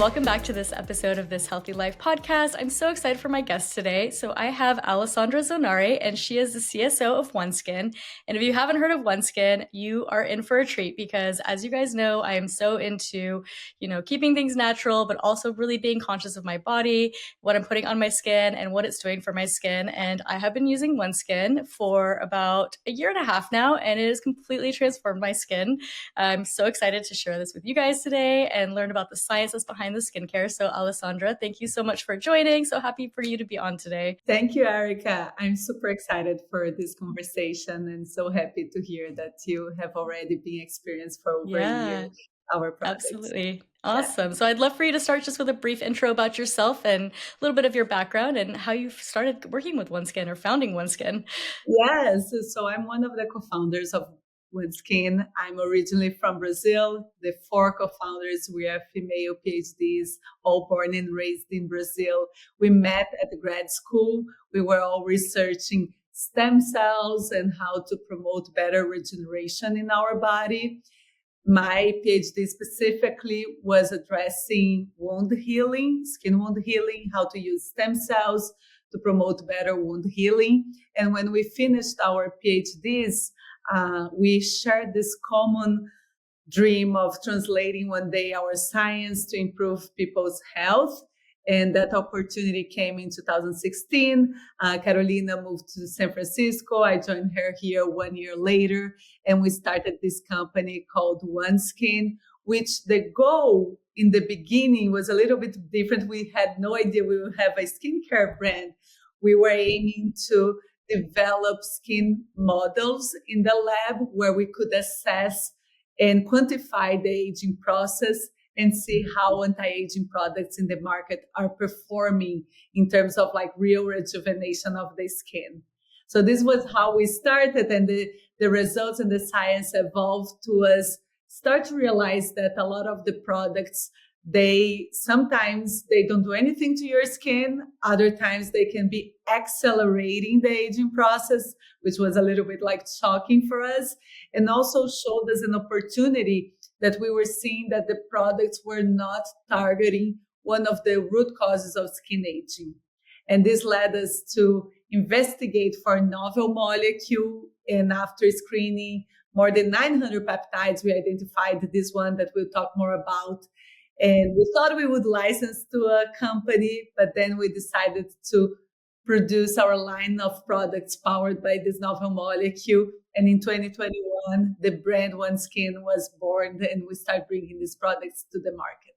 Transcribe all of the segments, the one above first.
welcome back to this episode of This Healthy Life podcast. I'm so excited for my guest today. So I have Alessandra Zonari, and she is the CSO of OneSkin. And if you haven't heard of OneSkin, you are in for a treat because, as you guys know, I am so into, keeping things natural, but also really being conscious of my body, what I'm putting on my skin, and what it's doing for my skin. And I have been using OneSkin for about a year and a half now, and it has completely transformed my skin. I'm so excited to share this with you guys today and learn about the science that's behind the skincare. So Alessandra, thank you so much for joining. So happy for you to be on today. Thank you, Erica. I'm super excited for this conversation and so happy to hear that you have already been experienced for over a year our products. Absolutely. Awesome. Yeah. So I'd love for you to start just with a brief intro about yourself and a little bit of your background and how you started working with OneSkin or founding OneSkin. Yes. So I'm one of the co-founders of OneSkin. I'm originally from Brazil. The 4 co-founders, we are female PhDs, all born and raised in Brazil. We met at the grad school. We were all researching stem cells and how to promote better regeneration in our body. My PhD specifically was addressing wound healing, skin wound healing, how to use stem cells to promote better wound healing. And when we finished our PhDs, we shared this common dream of translating one day our science to improve people's health. And that opportunity came in 2016. Carolina moved to San Francisco. I joined her here 1 year later, and we started this company called OneSkin, which the goal in the beginning was a little bit different. We had no idea we would have a skincare brand. We were aiming to develop skin models in the lab where we could assess and quantify the aging process and see how anti-aging products in the market are performing in terms of like real rejuvenation of the skin. So this was how we started, and the results and the science evolved to us start to realize that a lot of the products, sometimes they don't do anything to your skin. Other times they can be accelerating the aging process, which was a little bit like shocking for us, and also showed us an opportunity that we were seeing that the products were not targeting one of the root causes of skin aging. And this led us to investigate for a novel molecule. And after screening more than 900 peptides, we identified this one that we'll talk more about. And we thought we would license to a company, but then we decided to produce our line of products powered by this novel molecule. And in 2021, the brand OneSkin was born, and we started bringing these products to the market.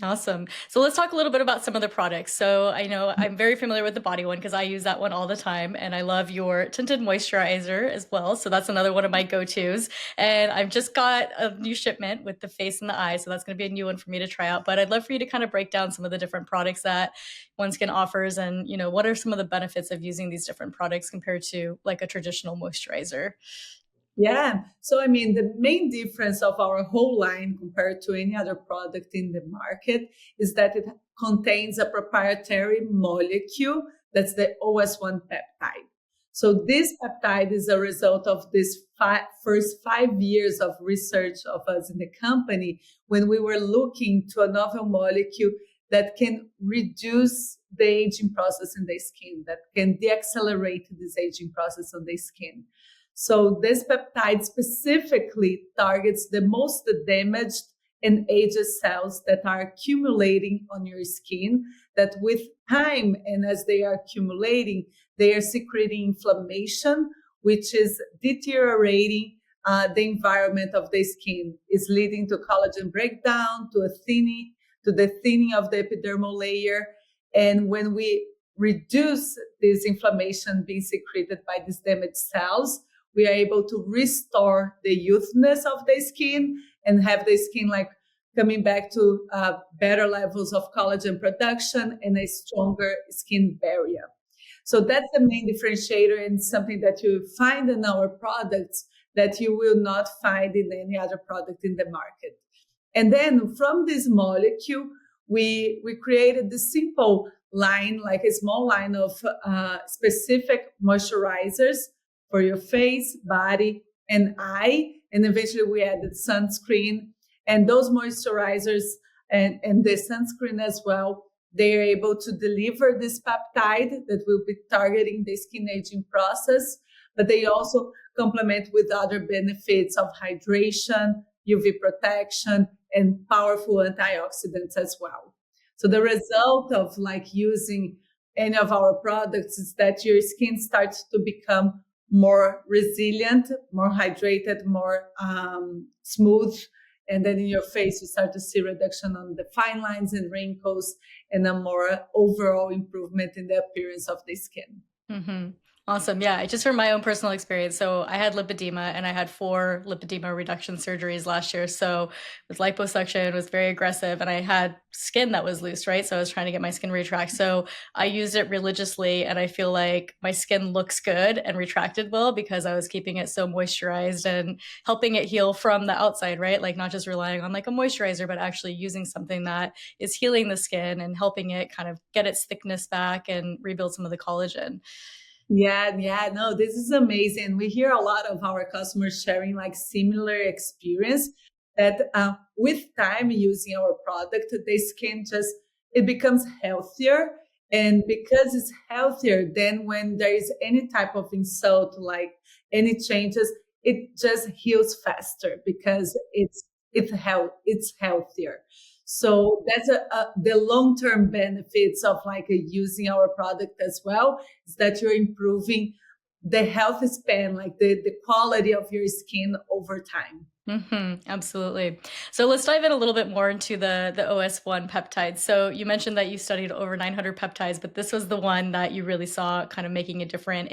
Awesome. So let's talk a little bit about some of the products. So I know I'm very familiar with the body one because I use that one all the time. And I love your tinted moisturizer as well. So that's another one of my go-tos. And I've just got a new shipment with the face and the eye. So that's going to be a new one for me to try out. But I'd love for you to kind of break down some of the different products that OneSkin offers and, what are some of the benefits of using these different products compared to like a traditional moisturizer? Yeah. So, the main difference of our whole line compared to any other product in the market is that it contains a proprietary molecule that's the OS-01 peptide. So this peptide is a result of this first 5 years of research of us in the company when we were looking to a novel molecule that can reduce the aging process in the skin, that can deaccelerate this aging process on the skin. So this peptide specifically targets the most damaged and aged cells that are accumulating on your skin, that with time and as they are accumulating, they are secreting inflammation, which is deteriorating the environment of the skin, is leading to collagen breakdown, to the thinning of the epidermal layer. And when we reduce this inflammation being secreted by these damaged cells, we are able to restore the youthness of the skin and have the skin like coming back to better levels of collagen production and a stronger skin barrier. So that's the main differentiator and something that you find in our products that you will not find in any other product in the market. And then from this molecule, we created this simple line, like a small line of specific moisturizers for your face, body, and eye. And eventually we added sunscreen. And those moisturizers and the sunscreen as well. They are able to deliver this peptide that will be targeting the skin aging process, but they also complement with other benefits of hydration, UV protection, and powerful antioxidants as well. So the result of like using any of our products is that your skin starts to become more resilient, more hydrated, more smooth. And then in your face, you start to see reduction on the fine lines and wrinkles and a more overall improvement in the appearance of the skin. Mm-hmm. Awesome. Yeah, just from my own personal experience. So I had lipedema and I had 4 lipedema reduction surgeries last year. So with liposuction, it was very aggressive and I had skin that was loose, right? So I was trying to get my skin retract. So I used it religiously and I feel like my skin looks good and retracted well because I was keeping it so moisturized and helping it heal from the outside, right? Like not just relying on like a moisturizer, but actually using something that is healing the skin and helping it kind of get its thickness back and rebuild some of the collagen. Yeah, no, this is amazing. We hear a lot of our customers sharing like similar experience that with time using our product, the skin just, it becomes healthier. And because it's healthier, then when there is any type of insult, like any changes, it just heals faster because it's healthier. So that's the long-term benefits of like using our product as well, is that you're improving the health span, like the quality of your skin over time. Mm-hmm, absolutely. So let's dive in a little bit more into the OS-01 peptide. So you mentioned that you studied over 900 peptides, but this was the one that you really saw kind of making a difference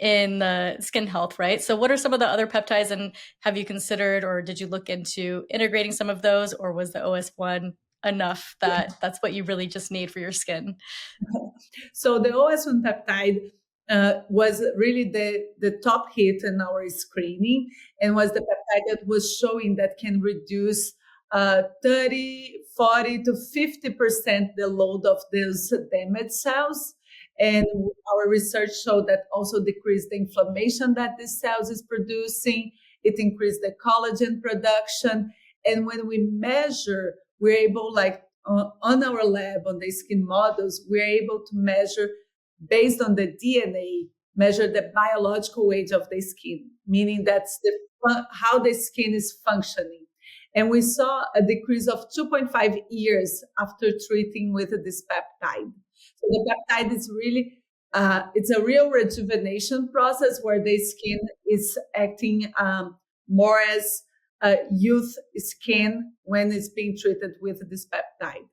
in the skin health, right? So what are some of the other peptides, and have you considered or did you look into integrating some of those, or was the OS-01 enough that that's what you really just need for your skin? So the OS-01 peptide was really the top hit in our screening, and was the peptide that was showing that can reduce 30, 40 to 50% the load of those damaged cells. And our research showed that also decreased the inflammation that these cells is producing. It increased the collagen production. And when we measure, we're able, like on our lab, on the skin models, we're able to measure based on the DNA, measure the biological age of the skin, meaning that's how the skin is functioning. And we saw a decrease of 2.5 years after treating with this peptide. So the peptide is really, it's a real rejuvenation process where the skin is acting more as youth skin when it's being treated with this peptide.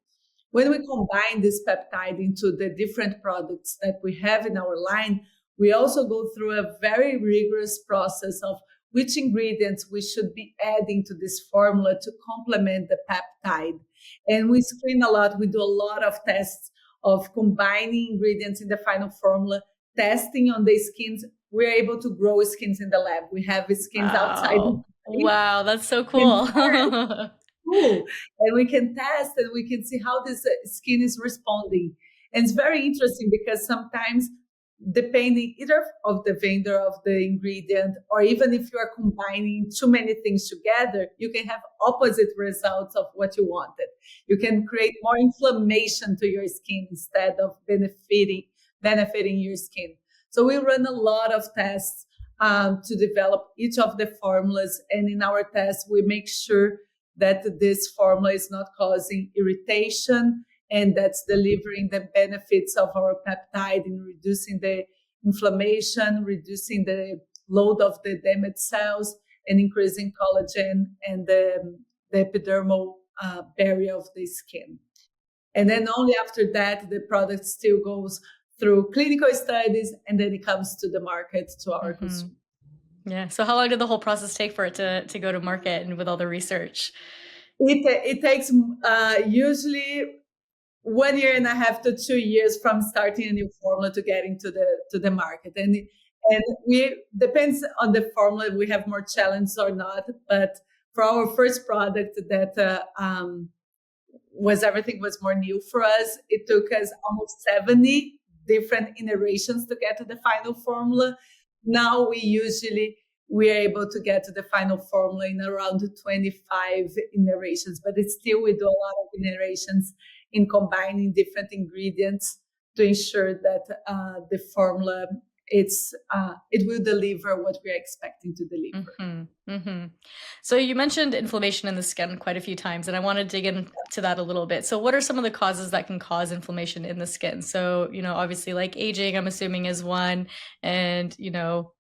When we combine this peptide into the different products that we have in our line, we also go through a very rigorous process of which ingredients we should be adding to this formula to complement the peptide. And we screen a lot. We do a lot of tests of combining ingredients in the final formula, testing on the skins. We're able to grow skins in the lab. We have skins outside. Wow, that's so cool. Cool. And we can test and we can see how this skin is responding. And it's very interesting because sometimes, depending either of the vendor of the ingredient, or even if you are combining too many things together, you can have opposite results of what you wanted. You can create more inflammation to your skin instead of benefiting your skin. So we run a lot of tests to develop each of the formulas. And in our tests, we make sure that this formula is not causing irritation and that's delivering the benefits of our peptide in reducing the inflammation, reducing the load of the damaged cells, and increasing collagen and the epidermal barrier of the skin. And then only after that, the product still goes through clinical studies and then it comes to the market, to our consumers. Yeah. So how long did the whole process take for it to go to market and with all the research? It takes usually 1.5 to 2 years from starting a new formula to getting to the market. And we depends on the formula, we have more challenges or not. But for our first product that everything was more new for us, it took us almost 70 different iterations to get to the final formula. Now we usually we are able to get to the final formula in around 25 iterations, but it's still, we do a lot of iterations in combining different ingredients to ensure that the formula, it will deliver what we are expecting to deliver. Mm-hmm, mm-hmm. So you mentioned inflammation in the skin quite a few times, and I want to dig into that a little bit. So what are some of the causes that can cause inflammation in the skin? So, obviously like aging, I'm assuming is one, and,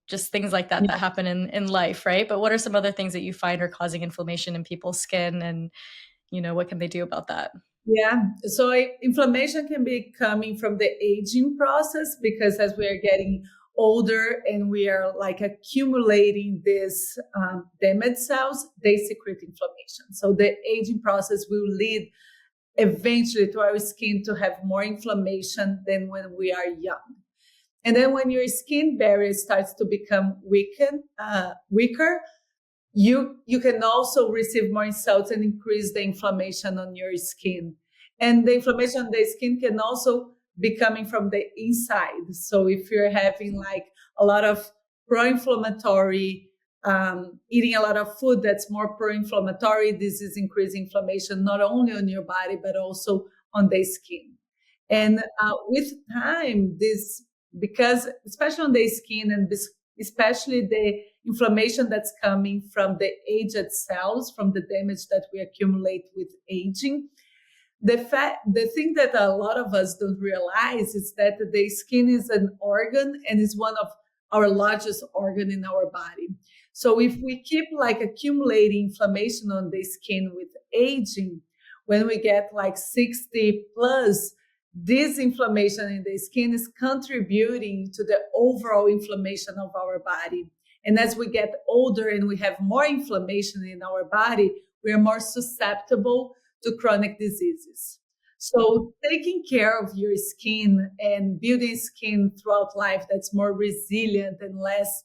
just things like that happen in life, right? But what are some other things that you find are causing inflammation in people's skin, and, what can they do about that? Yeah, so inflammation can be coming from the aging process, because as we are getting older and we are like accumulating these damaged cells, they secrete inflammation. So the aging process will lead eventually to our skin to have more inflammation than when we are young. And then when your skin barrier starts to become weaker, you can also receive more insults and increase the inflammation on your skin. And the inflammation on the skin can also be coming from the inside. So if you're having like a lot of pro-inflammatory, eating a lot of food that's more pro-inflammatory, this is increasing inflammation not only on your body, but also on the skin. And with time, because especially on the skin and especially the inflammation that's coming from the aged cells, from the damage that we accumulate with aging. The thing that a lot of us don't realize is that the skin is an organ and is one of our largest organ in our body. So if we keep like accumulating inflammation on the skin with aging, when we get like 60 plus, this inflammation in the skin is contributing to the overall inflammation of our body. And as we get older and we have more inflammation in our body, we are more susceptible to chronic diseases. So taking care of your skin and building skin throughout life that's more resilient and less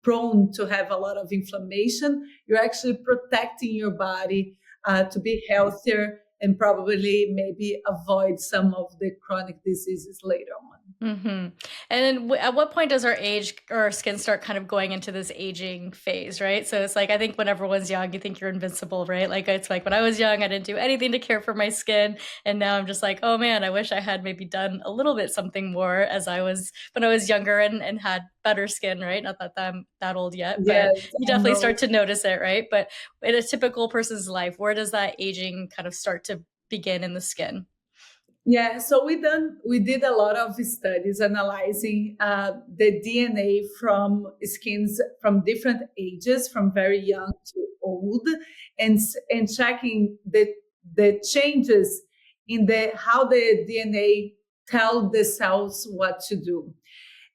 prone to have a lot of inflammation, you're actually protecting your body to be healthier and probably maybe avoid some of the chronic diseases later on. Mm-hmm. And then at what point does our skin start kind of going into this aging phase, right? So it's like, I think when everyone's young, you think you're invincible, right? Like, it's like when I was young, I didn't do anything to care for my skin. And now I'm just like, oh man, I wish I had maybe done a little bit something more when I was younger and had better skin, right? Not that I'm that old yet, but Yes, you definitely start to notice it, right? But in a typical person's life, where does that aging kind of start to begin in the skin? Yeah, so we did a lot of studies analyzing the DNA from skins from different ages, from very young to old, and checking the changes in how the DNA tell the cells what to do.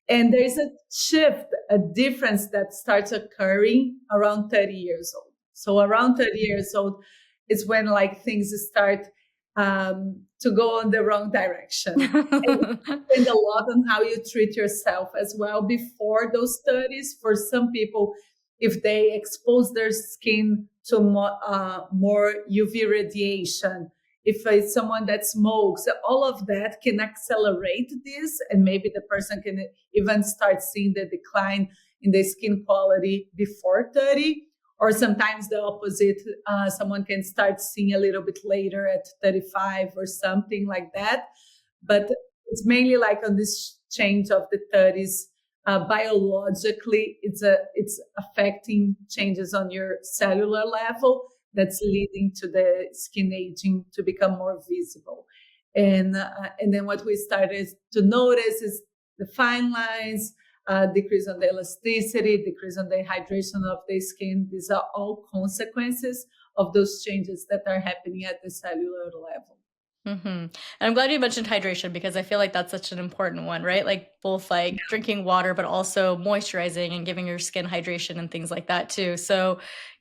And there's a shift, a difference that starts occurring around 30 years old. So around 30 years old is when like things start to go in the wrong direction. And depend a lot on how you treat yourself as well before those studies. For some people, if they expose their skin to more UV radiation, if it's someone that smokes, all of that can accelerate this, and maybe the person can even start seeing the decline in the skin quality before 30. Or sometimes the opposite, someone can start seeing a little bit later at 35 or something like that. But it's mainly like on this change of the 30s, biologically, it's affecting changes on your cellular level that's leading to the skin aging to become more visible. And then what we started to notice is the fine lines, decrease on the elasticity, decrease on the hydration of the skin. These are all consequences of those changes that are happening at the cellular level. Mm-hmm. And I'm glad you mentioned hydration, because I feel like that's such an important one, right? Like both like drinking water, but also moisturizing and giving your skin hydration and things like that too. So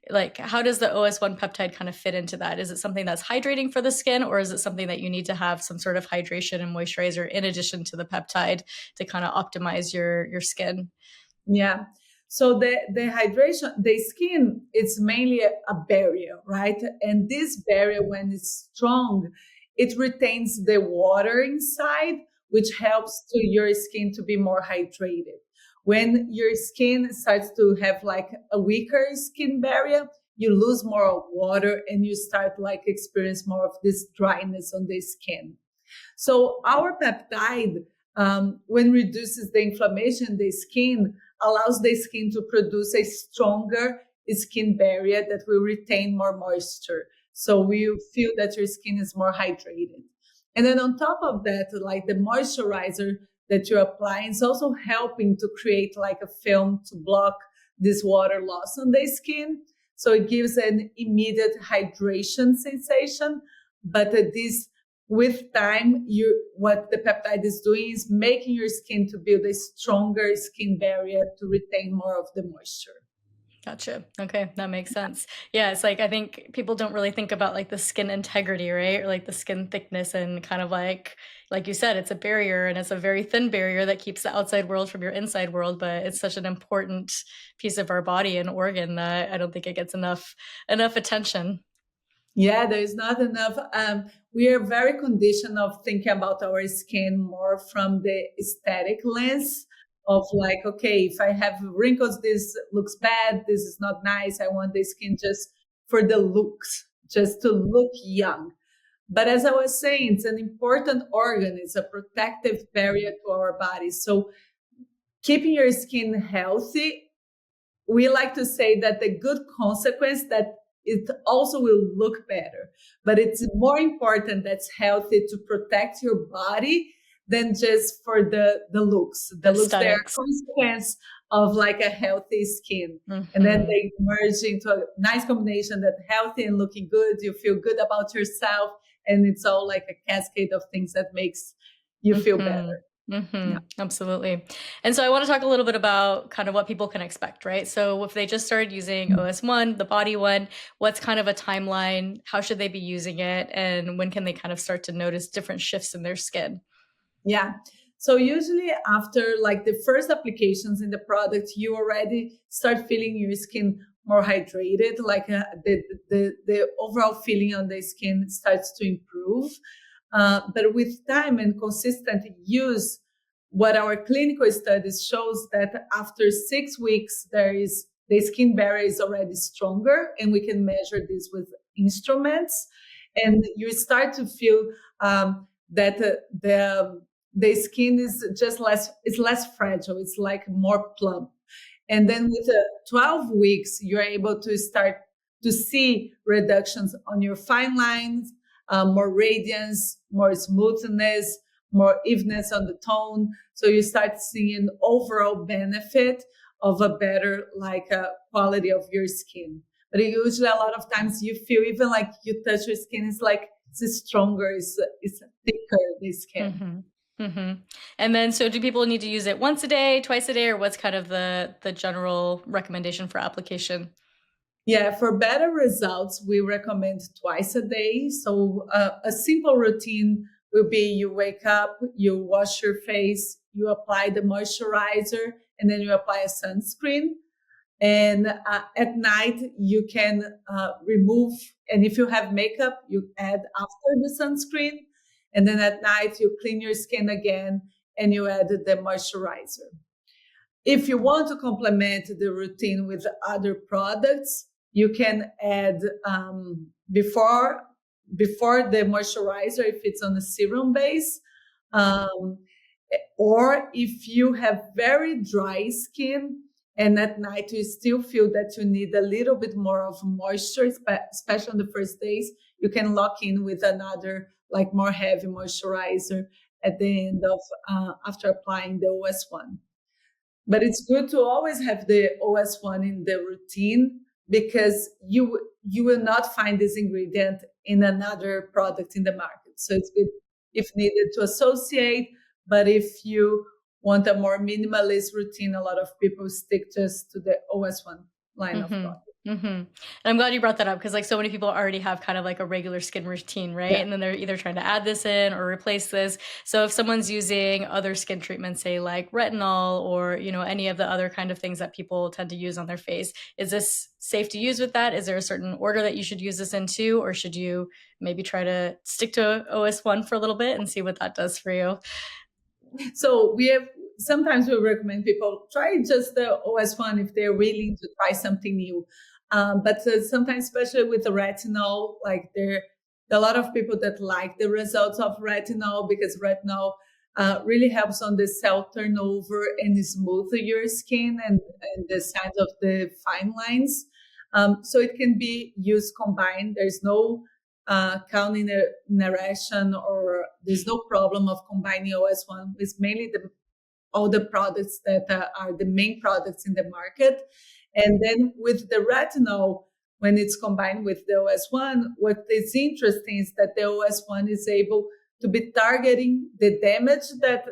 like, how does the OS-01 peptide kind of fit into that? Is it something that's hydrating for the skin, or is it something that you need to have some sort of hydration and moisturizer in addition to the peptide to kind of optimize your skin? Yeah. So the hydration, the skin, it's mainly a barrier, right? And this barrier, when it's strong, it retains the water inside, which helps to your skin to be more hydrated. When your skin starts to have like a weaker skin barrier, you lose more water and you start like experience more of this dryness on the skin. So our peptide, when reduces the inflammation in the skin, allows the skin to produce a stronger skin barrier that will retain more moisture. So we feel that your skin is more hydrated. And then on top of that, like the moisturizer that you're applying is also helping to create like a film to block this water loss on the skin. So it gives an immediate hydration sensation, but this with time, what the peptide is doing is making your skin to build a stronger skin barrier to retain more of the moisture. Gotcha. Okay, that makes sense. Yeah, it's like I think people don't really think about like the skin integrity, right? Or like the skin thickness and kind of like you said, it's a barrier and it's a very thin barrier that keeps the outside world from your inside world, but it's such an important piece of our body and organ that I don't think it gets enough attention. Yeah, there is not enough. We are very conditioned of thinking about our skin more from the aesthetic lens of like, okay, if I have wrinkles, this looks bad. This is not nice. I want the skin just for the looks, just to look young. But as I was saying, it's an important organ. It's a protective barrier to our body. So keeping your skin healthy, we like to say that the good consequence that it also will look better, but it's more important that's healthy to protect your body than just for the looks. The looks, they are a consequence of like a healthy skin. Mm-hmm. And then they merge into a nice combination that healthy and looking good, you feel good about yourself. And it's all like a cascade of things that makes you feel better. Mm-hmm. Yeah. Absolutely. And so I want to talk a little bit about kind of what people can expect, right? So if they just started using OS-01, the body one, what's kind of a timeline? How should they be using it? And when can they kind of start to notice different shifts in their skin? Yeah. So usually after like the first applications in the product, you already start feeling your skin more hydrated, like the overall feeling on the skin starts to improve. But with time and consistent use, what our clinical studies shows that after 6 weeks, the skin barrier is already stronger, and we can measure this with instruments. And you start to feel that the skin is just less fragile. It's like more plump. And then with 12 weeks, you're able to start to see reductions on your fine lines, more radiance, more smoothness, more evenness on the tone. So you start seeing an overall benefit of a better quality of your skin. But usually a lot of times you feel even like you touch your skin, it's like it's stronger, it's thicker, the skin. Mm-hmm. Mm-hmm. And then, so do people need to use it once a day, twice a day, or what's kind of the general recommendation for application? Yeah, for better results, we recommend twice a day. So a simple routine will be you wake up, you wash your face, you apply the moisturizer, and then you apply a sunscreen. And at night, you can remove, and if you have makeup, you add after the sunscreen. And then at night, you clean your skin again and you add the moisturizer. If you want to complement the routine with other products, you can add before the moisturizer, if it's on a serum base, or if you have very dry skin and at night you still feel that you need a little bit more of moisture, especially on the first days, you can lock in with another like more heavy moisturizer at the end of after applying the OS-01. But it's good to always have the OS-01 in the routine, because you will not find this ingredient in another product in the market. So it's good if needed to associate, but if you want a more minimalist routine, a lot of people stick just to the OS-01 line of products. Mm-hmm. And I'm glad you brought that up, because like so many people already have kind of like a regular skin routine, right? Yeah. And then they're either trying to add this in or replace this. So if someone's using other skin treatments, say like retinol or, you know, any of the other kind of things that people tend to use on their face, is this safe to use with that? Is there a certain order that you should use this into, or should you maybe try to stick to OS-01 for a little bit and see what that does for you? So we have sometimes we recommend people try just the OS-01 if they're willing to try something new. But sometimes, especially with the retinol, like there are a lot of people that like the results of retinol because retinol really helps on the cell turnover and smooth your skin and the signs of the fine lines. So it can be used combined. There's no counting narration or there's no problem of combining OS-01 with mainly all the products that are the main products in the market. And then with the retinol, when it's combined with the OS-01, what is interesting is that the OS-01 is able to be targeting the damage that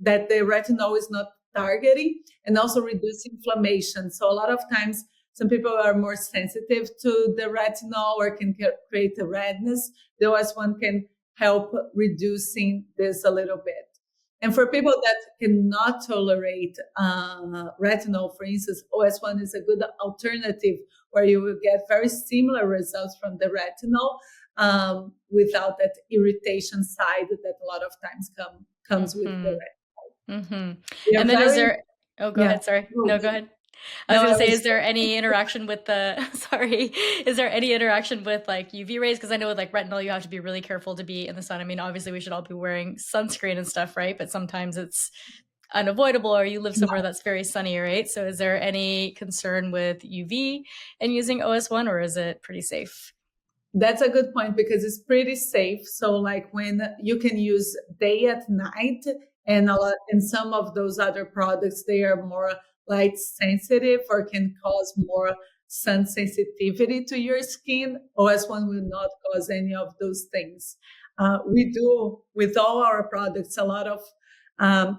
the retinol is not targeting and also reduce inflammation. So a lot of times, some people are more sensitive to the retinol or can create a redness. The OS-01 can help reducing this a little bit. And for people that cannot tolerate retinol, for instance, OS-01 is a good alternative where you will get very similar results from the retinol without that irritation side that a lot of times comes with the retinol. Mm-hmm. And then is there, oh, go ahead. Sorry. No, go ahead. I was going to say, is there any interaction with is there any interaction with like UV rays? Because I know with like retinol, you have to be really careful to be in the sun. I mean, obviously we should all be wearing sunscreen and stuff, right? But sometimes it's unavoidable or you live somewhere that's very sunny, right? So is there any concern with UV and using OS-01 or is it pretty safe? That's a good point because it's pretty safe. So like when you can use day at night and some of those other products, they are more light sensitive or can cause more sun sensitivity to your skin. OS-01 will not cause any of those things. We do with all our products a lot of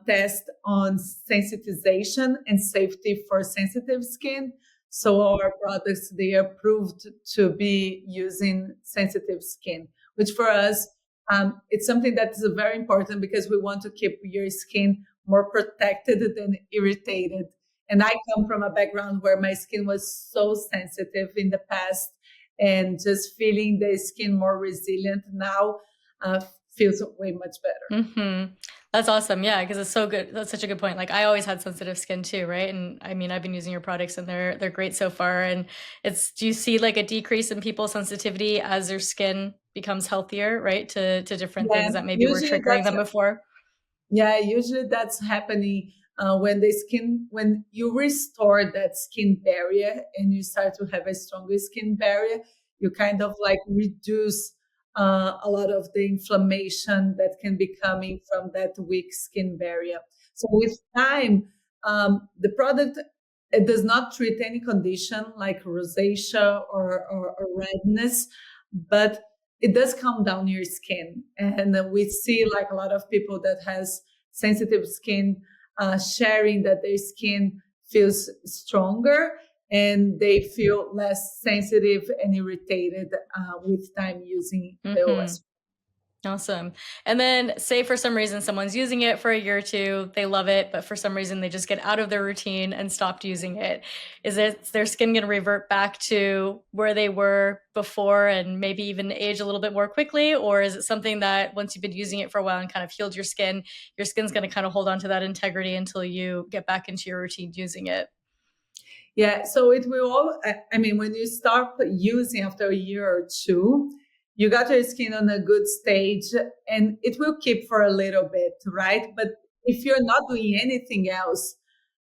tests on sensitization and safety for sensitive skin. So our products, they are proved to be using sensitive skin, which for us, it's something that is very important because we want to keep your skin more protected than irritated. And I come from a background where my skin was so sensitive in the past, and just feeling the skin more resilient now feels way much better. Mm-hmm. That's awesome. Yeah, because it's so good. That's such a good point. Like I always had sensitive skin too, right? And I mean, I've been using your products and they're great so far. And do you see like a decrease in people's sensitivity as their skin becomes healthier, right? To different things that maybe were triggering them before? Yeah, usually that's happening when you restore that skin barrier and you start to have a stronger skin barrier, you kind of like reduce a lot of the inflammation that can be coming from that weak skin barrier. So with time, the product, it does not treat any condition like rosacea or redness, but it does calm down your skin. And we see like a lot of people that has sensitive skin sharing that their skin feels stronger and they feel less sensitive and irritated with time using the OS. Awesome. And then say for some reason someone's using it for a year or two, they love it, but for some reason they just get out of their routine and stopped using it. Is their skin going to revert back to where they were before and maybe even age a little bit more quickly? Or is it something that once you've been using it for a while and kind of healed your skin's going to kind of hold on to that integrity until you get back into your routine using it? Yeah, so it will all, I mean, when you start using after a year or two, you got your skin on a good stage and it will keep for a little bit, right? But if you're not doing anything else,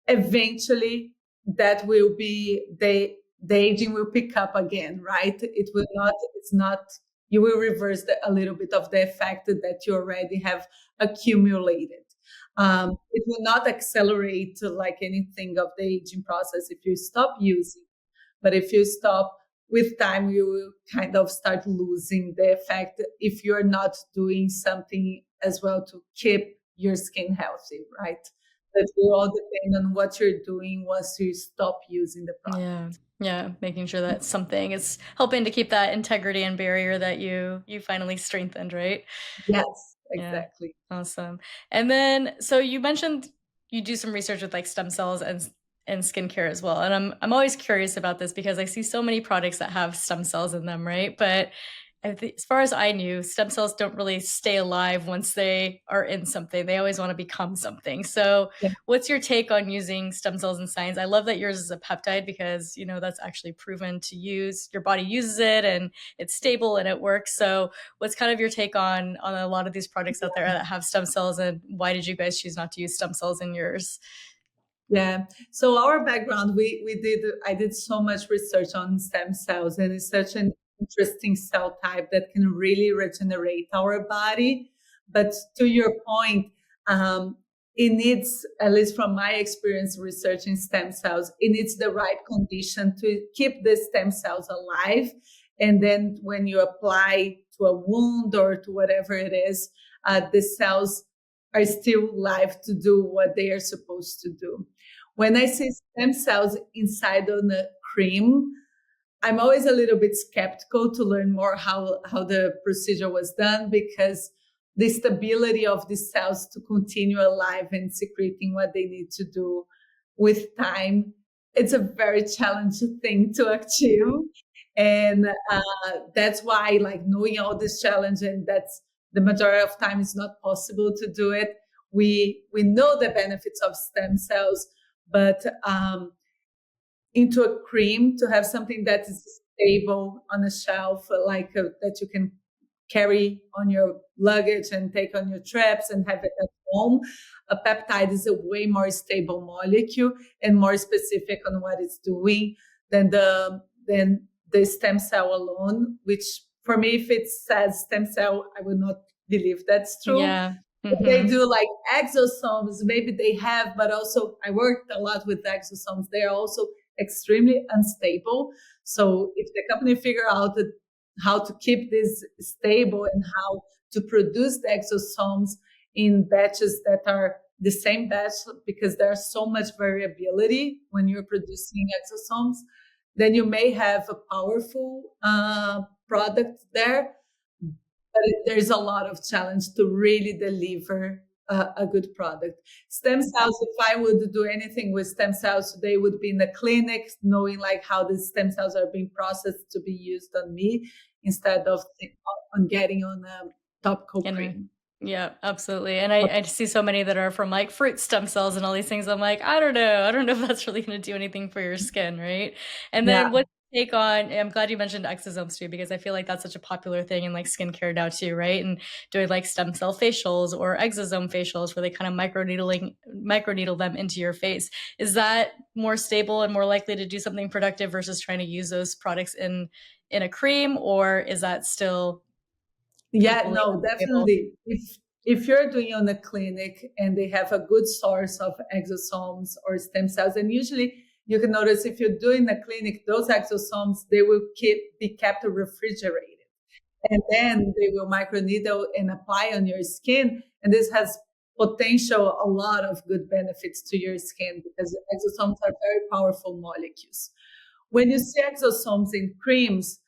eventually that will be the aging will pick up again, right? It will not, it's not, you will reverse a little bit of the effect that you already have accumulated. It will not accelerate like anything of the aging process if you stop using. But if you stop, with time, you will kind of start losing the effect if you're not doing something as well to keep your skin healthy, right? That will all depend on what you're doing once you stop using the product. Yeah, making sure that something is helping to keep that integrity and barrier that you finally strengthened, right? Yes, exactly. Yeah, awesome. And then, so you mentioned you do some research with like stem cells and skincare as well. And I'm always curious about this because I see so many products that have stem cells in them, right? But as far as I knew, stem cells don't really stay alive once they are in something. They always want to become something. So Yeah. what's your take on using stem cells in science? I love that yours is a peptide because, that's actually proven to use. Your body uses it and it's stable and it works. So what's kind of your take on a lot of these products out there that have stem cells, and why did you guys choose not to use stem cells in yours? Yeah. So our background, I did so much research on stem cells, and it's such an interesting cell type that can really regenerate our body. But to your point, it needs, at least from my experience researching stem cells, it needs the right condition to keep the stem cells alive. And then when you apply to a wound or to whatever it is, the cells are still live to do what they are supposed to do. When I see stem cells inside on a cream, I'm always a little bit skeptical to learn more how the procedure was done, because the stability of the cells to continue alive and secreting what they need to do with time, it's a very challenging thing to achieve. And that's why, like, knowing all this challenge, and that's the majority of time is not possible to do it. We know the benefits of stem cells, but into a cream, to have something that is stable on a shelf, that you can carry on your luggage and take on your trips and have it at home. A peptide is a way more stable molecule and more specific on what it's doing than the stem cell alone, which for me, if it says stem cell, I would not believe that's true. Yeah. Mm-hmm. They do like exosomes, maybe they have, but also I worked a lot with exosomes. They are also extremely unstable. So if the company figure out how to keep this stable and how to produce the exosomes in batches that are the same batch, because there's so much variability when you're producing exosomes, then you may have a powerful product there. But there's a lot of challenge to really deliver a good product. Stem cells, if I would do anything with stem cells, they would be in the clinic, knowing like how the stem cells are being processed to be used on me instead of on getting on a topical cream. Yeah, absolutely. And I see so many that are from like fruit stem cells and all these things. I'm like, I don't know if that's really going to do anything for your skin, right? And then what's your take on, I'm glad you mentioned exosomes too, because I feel like that's such a popular thing in like skincare now too, right? And doing like stem cell facials or exosome facials where they kind of microneedle them into your face. Is that more stable and more likely to do something productive versus trying to use those products in a cream, or is that still... Yeah, no, definitely. If you're doing on a clinic and they have a good source of exosomes or stem cells, and usually you can notice if you're doing a clinic, those exosomes, they will be kept refrigerated. And then they will microneedle and apply on your skin. And this has potential a lot of good benefits to your skin, because exosomes are very powerful molecules. When you see exosomes in creams,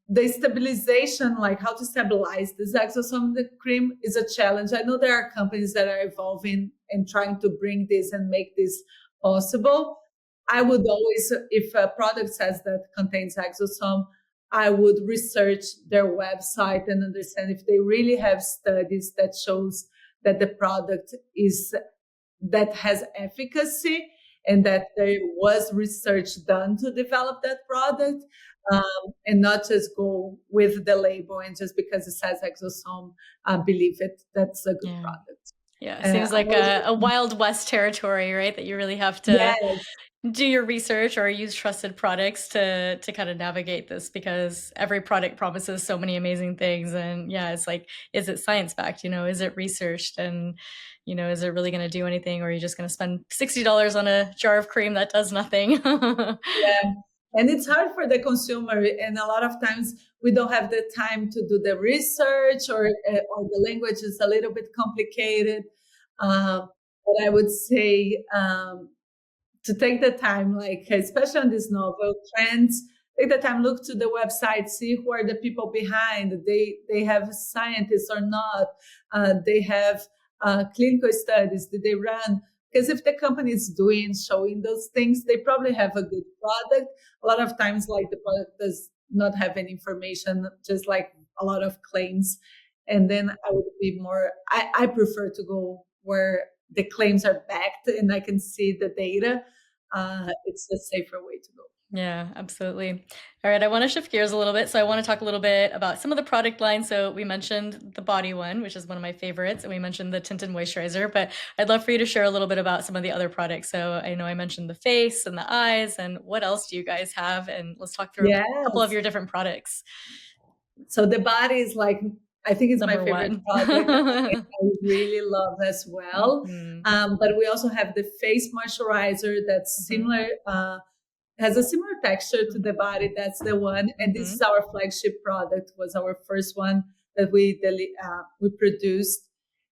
the stabilization, like how to stabilize this exosome in the cream, is a challenge. I know there are companies that are evolving and trying to bring this and make this possible. I would always, if a product says that contains exosome, I would research their website and understand if they really have studies that shows that the product that has efficacy and that there was research done to develop that product. And not just go with the label and just because it says exosome, believe it. That's a good product. Yeah, it seems like a Wild West territory, right? That you really have to do your research or use trusted products to kind of navigate this, because every product promises so many amazing things. And yeah, it's like, is it science backed? Is it researched? And, is it really going to do anything? Or are you just going to spend $60 on a jar of cream that does nothing? Yeah. And it's hard for the consumer. And a lot of times we don't have the time to do the research, or the language is a little bit complicated. But I would say to take the time, like especially on these novel trends, take the time, look to the website, see who are the people behind. They have scientists or not. They have clinical studies. Did they run? Because if the company is showing those things, they probably have a good product. A lot of times, like the product does not have any information, just like a lot of claims. And then I would be more, I prefer to go where the claims are backed and I can see the data. It's a safer way to go. Yeah, absolutely. All right, I want to shift gears a little bit. So I want to talk a little bit about some of the product lines. So we mentioned the body one, which is one of my favorites, and we mentioned the tinted moisturizer, but I'd love for you to share a little bit about some of the other products. So I know I mentioned the face and the eyes, and what else do you guys have? And let's talk through a couple of your different products. So the body is like, I think it's Number my favorite one. product. I really love as well. But we also have the face moisturizer that's similar, has a similar texture to the body. That's the one. And this is our flagship product, was our first one that we produced.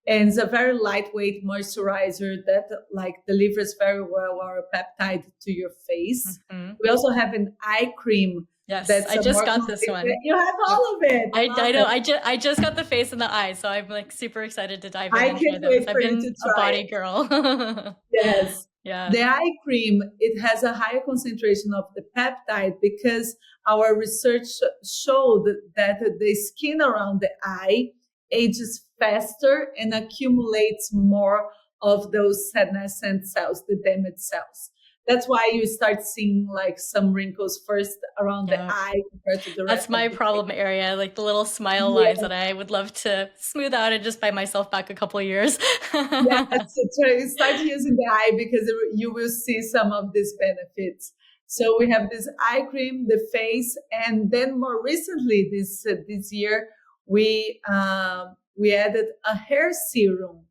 And it's a very lightweight moisturizer that like delivers very well our peptide to your face. We also have an eye cream. Yes, I just got this one. You have all of it. I know. I just got the face and the eye, so I'm like super excited to dive in. I can't wait for you to try. A body girl. Yes. Yeah. The eye cream, it has a higher concentration of the peptide because our research showed that the skin around the eye ages faster and accumulates more of those senescent cells, the damaged cells. That's why you start seeing like some wrinkles first around the eye compared to the rest. That's my problem area, like the little smile lines that I would love to smooth out and just buy myself back a couple of years. So start using the eye because you will see some of these benefits. So we have this eye cream, the face, and then more recently this year we added a hair serum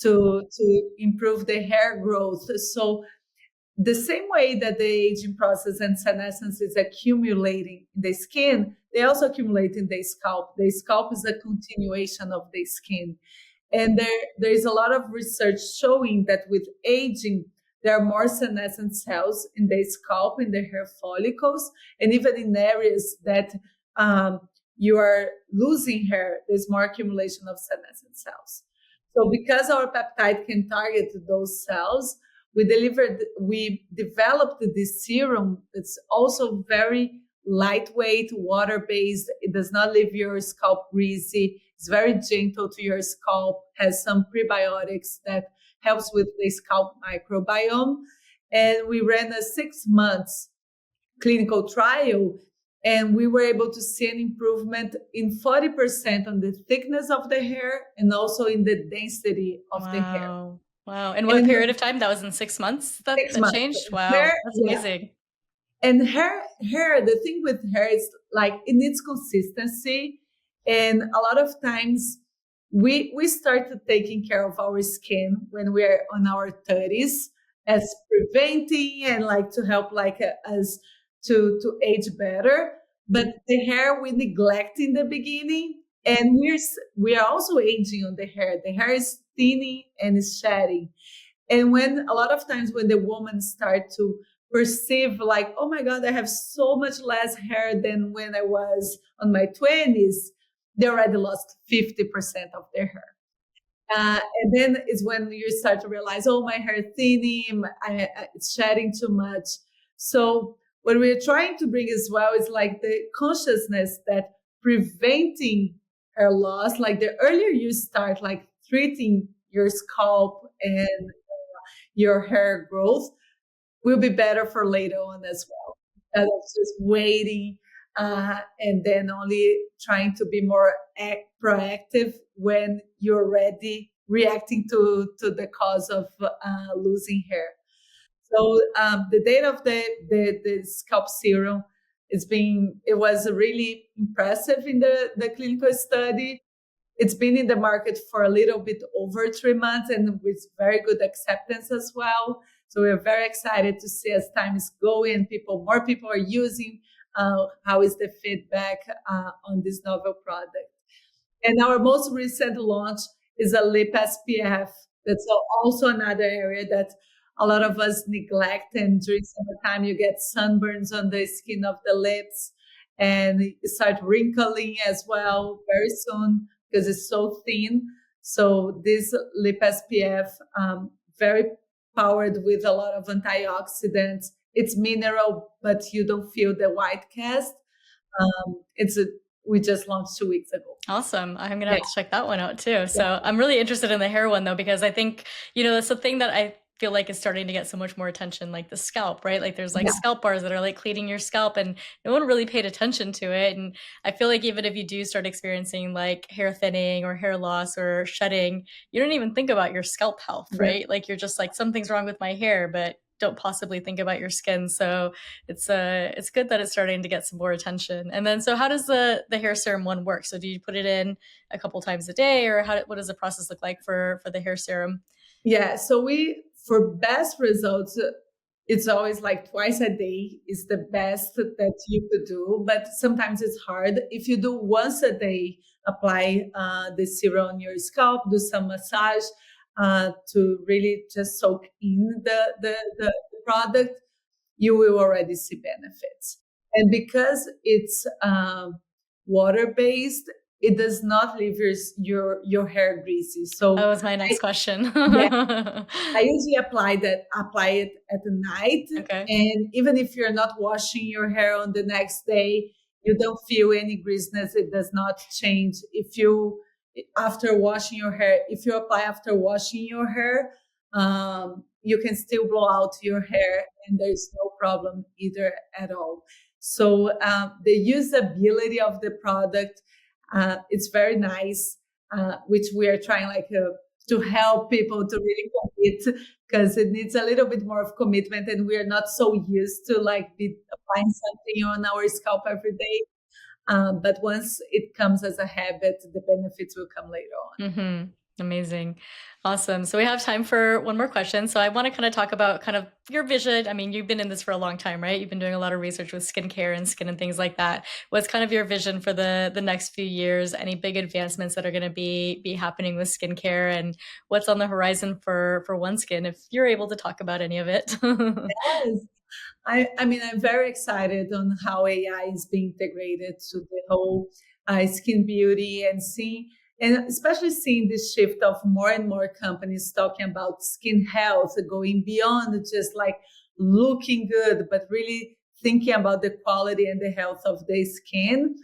to improve the hair growth. So the same way that the aging process and senescence is accumulating in the skin, they also accumulate in the scalp. The scalp is a continuation of the skin. And there is a lot of research showing that with aging, there are more senescent cells in the scalp, in the hair follicles, and even in areas that you are losing hair, there's more accumulation of senescent cells. So because our peptide can target those cells, we developed this serum. It's also very lightweight, water-based. It does not leave your scalp greasy. It's very gentle to your scalp, has some prebiotics that helps with the scalp microbiome. And we ran a 6 months clinical trial, and we were able to see an improvement in 40% on the thickness of the hair and also in the density of the hair. Wow. And what period of time? That was in 6 months that changed? Wow. That's amazing. And hair, the thing with hair is like it needs consistency. And a lot of times we start taking care of our skin when we're on our 30s as preventing and like to help like us to age better. But the hair we neglect in the beginning, and we are also aging on the hair. The hair is thinning and is shedding. And when a lot of times when the women start to perceive like, oh my God, I have so much less hair than when I was on my 20s, they already lost 50% of their hair. And then is when you start to realize, oh, my hair is thinning, it's shedding too much. So what we're trying to bring as well is like the consciousness that preventing hair loss, like the earlier you start like treating your scalp and your hair growth, will be better for later on as well. Instead of just waiting and then only trying to be more proactive when you're ready, reacting to the cause of losing hair. So the data of the scalp serum it was really impressive in the clinical study. It's been in the market for a little bit over 3 months and with very good acceptance as well. So we're very excited to see as time is going, more people are using, how is the feedback on this novel product. And our most recent launch is a lip SPF. That's also another area that a lot of us neglect. And during summertime, you get sunburns on the skin of the lips and it start wrinkling as well very soon because it's so thin. So this lip SPF, very powered with a lot of antioxidants. It's mineral, but you don't feel the white cast. We just launched 2 weeks ago. Awesome. I'm going to have to check that one out too. So I'm really interested in the hair one though, because I think, that's the thing that I feel like is starting to get so much more attention, like the scalp, right? Like there's like scalp bars that are like cleaning your scalp and no one really paid attention to it. And I feel like even if you do start experiencing like hair thinning or hair loss or shedding, you don't even think about your scalp health, right? Like you're just like, something's wrong with my hair, but don't possibly think about your skin. So it's good that it's starting to get some more attention. And then, so how does the hair serum one work? So do you put it in a couple times a day, or what does the process look like for the hair serum? Yeah. So for best results, it's always like twice a day is the best that you could do, but sometimes it's hard. If you do once a day, apply the serum on your scalp, do some massage to really just soak in the product, you will already see benefits. And because it's water-based, it does not leave your hair greasy. So that was my next question. I usually apply it at the night. Okay. And even if you're not washing your hair on the next day, you don't feel any greasiness. It does not change. If you apply after washing your hair, you can still blow out your hair and there's no problem either at all. So the usability of the product, it's very nice, which we are trying to help people to really commit, because it needs a little bit more of commitment and we are not so used to be applying something on our scalp every day. But once it comes as a habit, the benefits will come later on. Mm-hmm. Amazing. Awesome. So we have time for one more question. So I want to kind of talk about kind of your vision. I mean, you've been in this for a long time, right? You've been doing a lot of research with skincare and skin and things like that. What's kind of your vision for the next few years? Any big advancements that are going to be happening with skincare, and what's on the horizon for OneSkin, if you're able to talk about any of it? Yes. I mean, I'm very excited on how AI is being integrated to the whole skin beauty, and especially seeing this shift of more and more companies talking about skin health, going beyond just looking good, but really thinking about the quality and the health of the skin,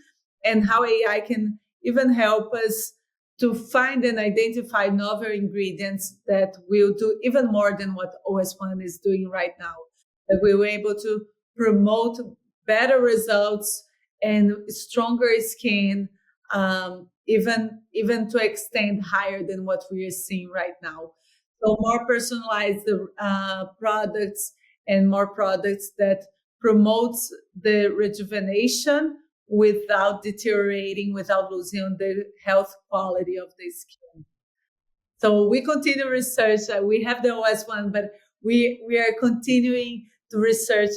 and how AI can even help us to find and identify novel ingredients that will do even more than what OS-01 is doing right now. That we were able to promote better results and stronger skin, even to extend higher than what we are seeing right now. So more personalized products, and more products that promotes the rejuvenation without deteriorating, without losing the health quality of the skin. So we continue research. We have the OS-01, but we are continuing to research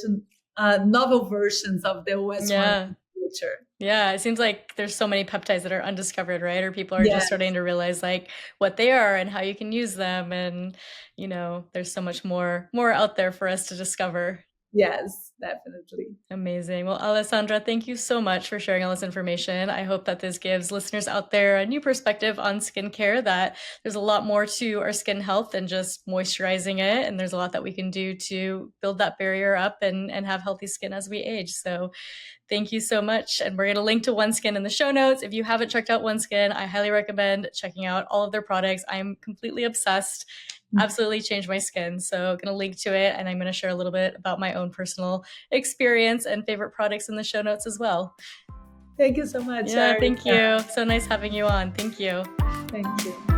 novel versions of the OS-01 in the future. Yeah, it seems like there's so many peptides that are undiscovered, right? Or people are just starting to realize what they are and how you can use them. And, there's so much more out there for us to discover. Yes, definitely. Amazing. Well, Alessandra, thank you so much for sharing all this information. I hope that this gives listeners out there a new perspective on skincare, that there's a lot more to our skin health than just moisturizing it. And there's a lot that we can do to build that barrier up and have healthy skin as we age. So thank you so much. And we're going to link to OneSkin in the show notes. If you haven't checked out OneSkin, I highly recommend checking out all of their products. I'm completely obsessed. Absolutely changed my skin. So I'm going to link to it, and I'm going to share a little bit about my own personal experience and favorite products in the show notes as well. Thank you so much. Yeah, thank you. So nice having you on. Thank you. Thank you.